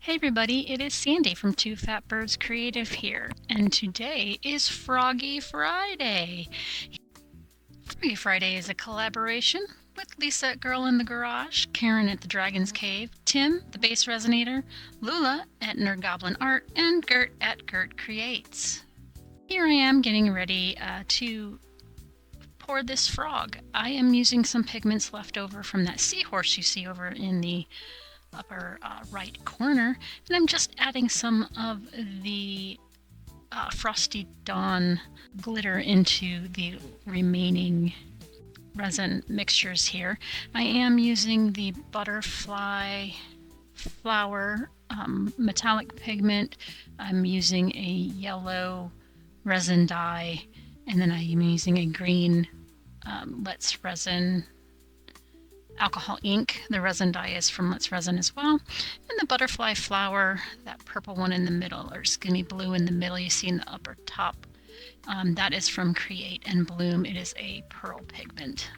Hey everybody, it is Sandy from Two Fat Birds Creative here, and today is Froggy Friday. Froggy Friday is a collaboration with Lisa at Girl in the Garage, Karen at the Dragon's Cave, Tim, the Base Resonator, Lula at Nerd Goblin Art, and Gert at Gert Creates. Here I am getting ready to pour this frog. I am using some pigments left over from that seahorse you see over in the upper right corner, and I'm just adding some of the Frosty Dawn glitter into the remaining resin mixtures here. I am using the butterfly flower metallic pigment. I'm using a yellow resin dye, and then I am using a green Let's Resin alcohol ink. The resin dye is from Let's Resin as well. And the butterfly flower, that purple one in the middle, or skinny blue in the middle you see in the upper top, that is from Create and Bloom. It is a pearl pigment.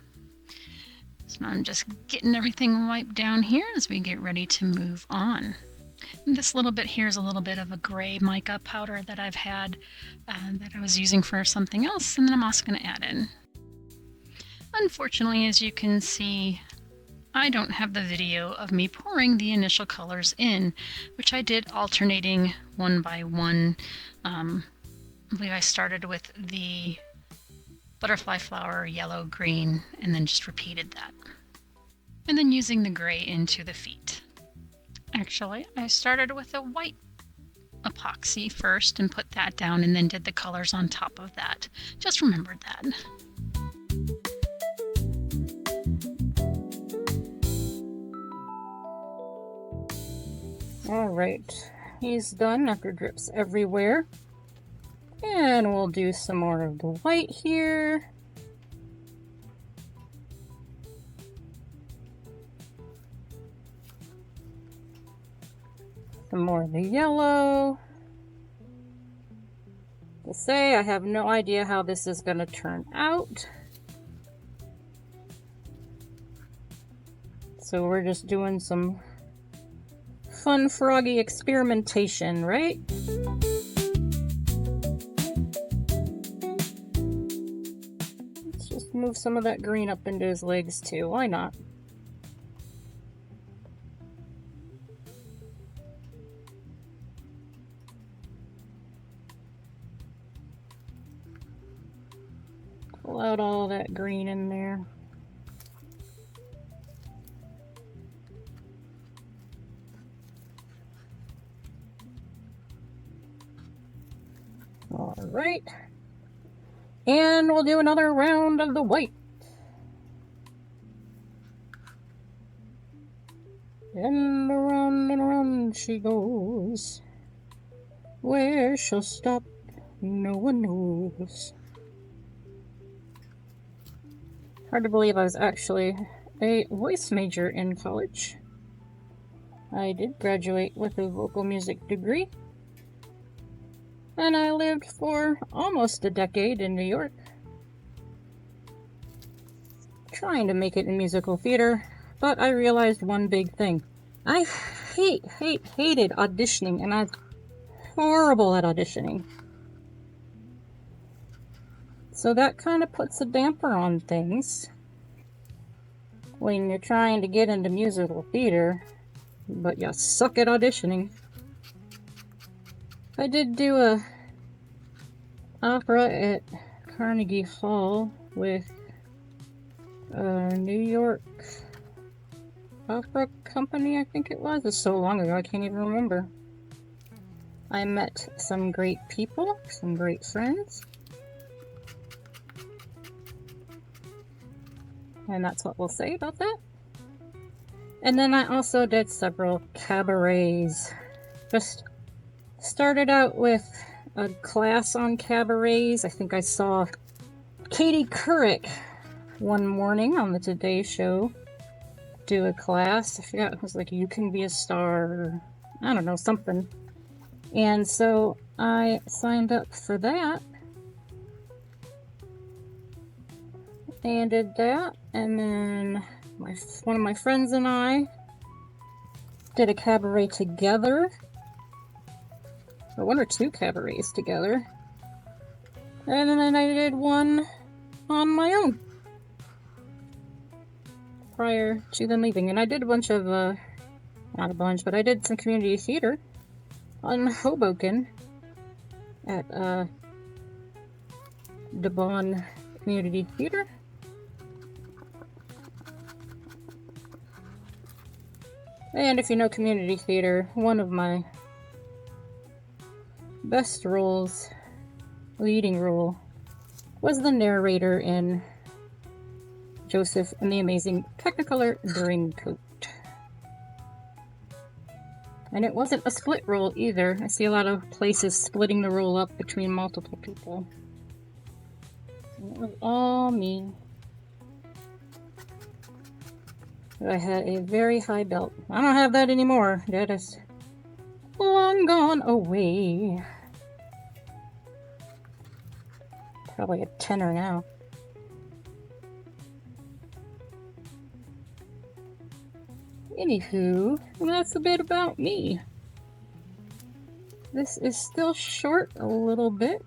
So I'm just getting everything wiped down here as we get ready to move on. And this little bit here is a little bit of a gray mica powder that I've had that I was using for something else, and then I'm also going to add in. Unfortunately, as you can see, I don't have the video of me pouring the initial colors in, which I did alternating one by one. I believe I started with the butterfly flower, yellow, green, and then just repeated that. And then using the gray into the feet. Actually, I started with a white epoxy first and put that down, and then did the colors on top of that. Just remembered that. Alright, he's done after drips everywhere. And we'll do some more of the white here. Some more of the yellow. To say, I have no idea how this is going to turn out. So we're just doing some fun froggy experimentation, right? Let's just move some of that green up into his legs too. Why not? Pull out all that green in there. Alright, and we'll do another round of the white. And around she goes. Where she'll stop, no one knows. Hard to believe I was actually a voice major in college. I did graduate with a vocal music degree. And I lived for almost a decade in New York, trying to make it in musical theater, but I realized one big thing. I hated auditioning, and I'm horrible at auditioning. So that kind of puts a damper on things when you're trying to get into musical theater, but you suck at auditioning. I did do a opera at Carnegie Hall with New York Opera Company, I think it was. It's so long ago, I can't even remember. I met some great people, some great friends. And that's what we'll say about that. And then I also did several cabarets. Just started out with a class on cabarets. I think I saw Katie Couric one morning on the Today Show do a class. I forgot, it was like You Can Be a Star, or I don't know, something. And so I signed up for that and did that. And then one of my friends and I did a cabaret together, or one or two cabarets together, and then I did one on my own prior to them leaving. And I did a bunch of, not a bunch, but I did some community theater on Hoboken at the Bond Community Theater. And if you know community theater, one of my best roles, leading role, was the narrator in Joseph and the Amazing Technicolor Dreamcoat. And it wasn't a split role either. I see a lot of places splitting the role up between multiple people. It was all me. I had a very high belt. I don't have that anymore. That is long gone away. Probably a tenor now. Anywho, that's a bit about me. This is still short a little bit.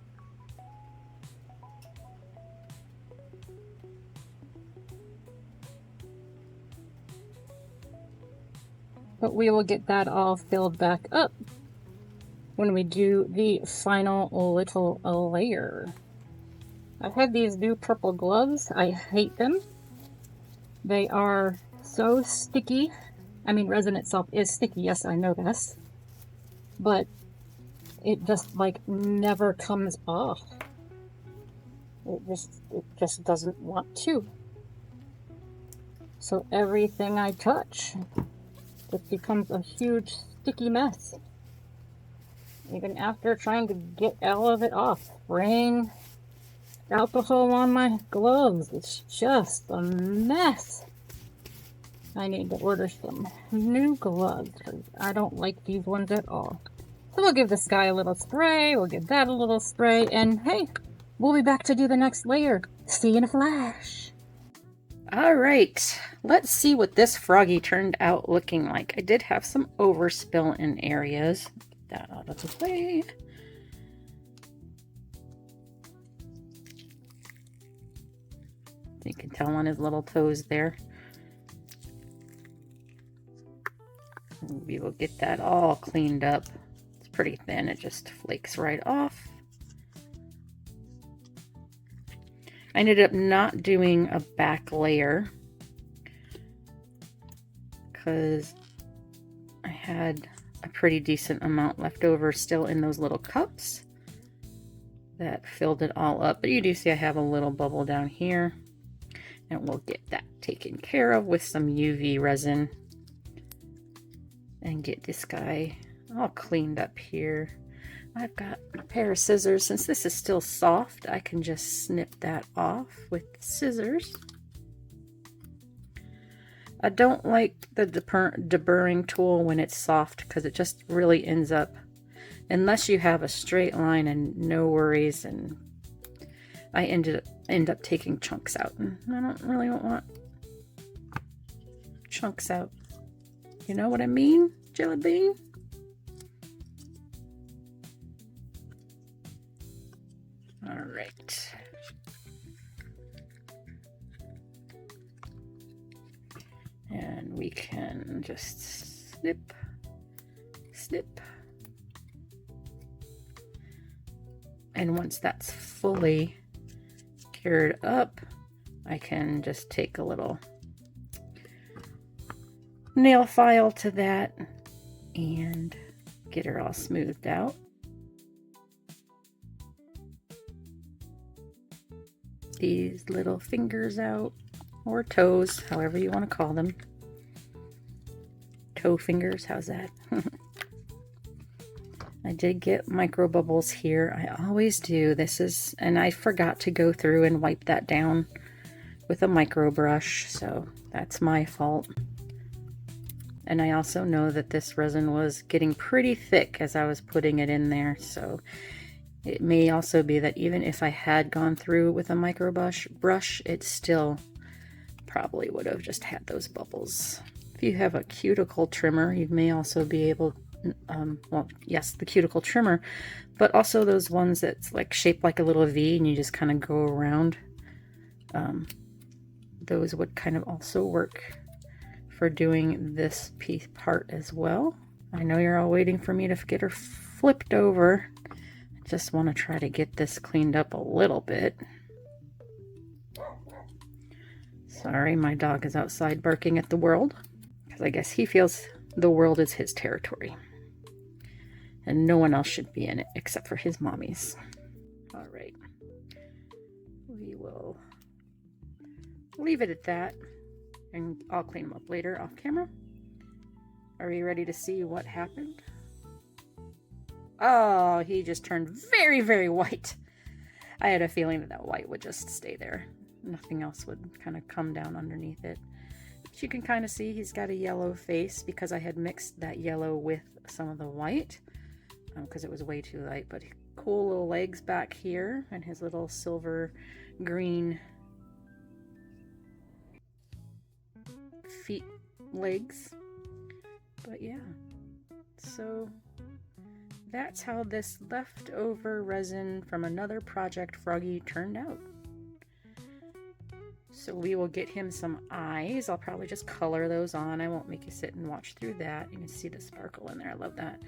But we will get that all filled back up when we do the final little layer. I have these new purple gloves. I hate them. They are so sticky. I mean, resin itself is sticky, yes, I know this. But it just like never comes off. It just doesn't want to. So everything I touch just becomes a huge sticky mess. Even after trying to get all of it off, spraying alcohol on my gloves, it's just a mess. I need to order some new gloves because I don't like these ones at all. So we'll give this guy a little spray, we'll give that a little spray, and hey, we'll be back to do the next layer. See you in a flash. Alright, let's see what this froggy turned out looking like. I did have some overspill in areas. Get that out of the way. You can tell on his little toes there. We will get that all cleaned up. It's pretty thin, it just flakes right off. I ended up not doing a back layer because I had a pretty decent amount left over still in those little cups that filled it all up. But you do see I have a little bubble down here, and we'll get that taken care of with some UV resin and get this guy all cleaned up here. I've got a pair of scissors. Since this is still soft, I can just snip that off with scissors. I don't like the deburring tool when it's soft because it just really ends up, unless you have a straight line and no worries, and I end up taking chunks out, and I don't really want chunks out. You know what I mean, Jelly Bean? All right. And we can just snip, snip. And once that's fully cured up, I can just take a little nail file to that and get her all smoothed out. These little fingers out, or toes, however you want to call them. Toe fingers, how's that? I did get micro bubbles here. I always do. This is, and I forgot to go through and wipe that down with a micro brush, so that's my fault. And I also know that this resin was getting pretty thick as I was putting it in there, so it may also be that even if I had gone through with a micro brush, it still probably would have just had those bubbles. If you have a cuticle trimmer, you may also be able, well, yes, the cuticle trimmer, but also those ones that's like shaped like a little V and you just kind of go around. Those would kind of also work for doing this piece part as well. I know you're all waiting for me to get her flipped over. I just want to try to get this cleaned up a little bit. Sorry, my dog is outside barking at the world, because I guess he feels the world is his territory. And no one else should be in it except for his mommies. All right. We will leave it at that, and I'll clean them up later off camera. Are you ready to see what happened? Oh, he just turned very, very white. I had a feeling that that white would just stay there. Nothing else would kind of come down underneath it. But you can kind of see he's got a yellow face because I had mixed that yellow with some of the white because it was way too light. But cool little legs back here and his little silver green feet legs. But yeah, so that's how this leftover resin from another project Froggy turned out. So we will get him some eyes. I'll probably just color those on. I won't make you sit and watch through that. You can see the sparkle in there. I love that.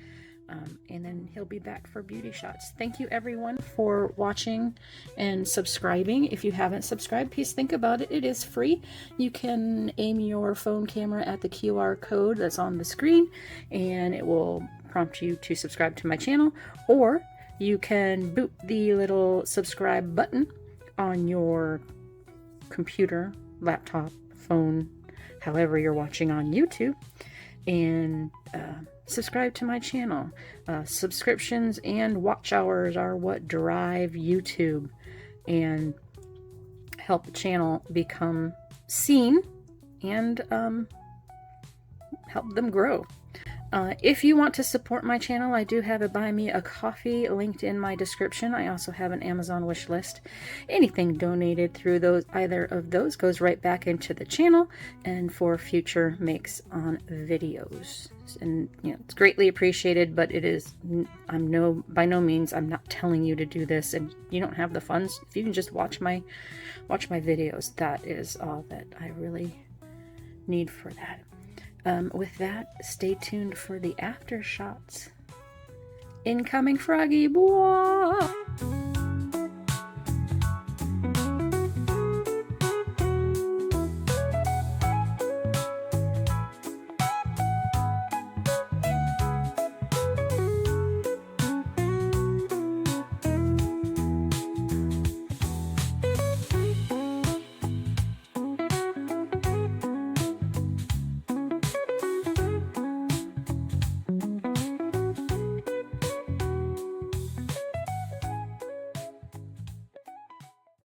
And then he'll be back for beauty shots. Thank you everyone for watching and subscribing. If you haven't subscribed, please think about it. It is free. You can aim your phone camera at the QR code that's on the screen and it will prompt you to subscribe to my channel, or you can boot the little subscribe button on your computer, laptop, phone, however you're watching on YouTube, and subscribe to my channel. Subscriptions and watch hours are what drive YouTube and help the channel become seen and help them grow. If you want to support my channel, I do have a Buy Me a Coffee linked in my description. I also have an Amazon wish list. Anything donated through those, either of those, goes right back into the channel and for future makes on videos. And you know, it's greatly appreciated, but it is, by no means, I'm not telling you to do this, and you don't have the funds. If you can just watch my videos, that is all that I really need for that. With that, stay tuned for the after shots. Incoming Froggy, boy!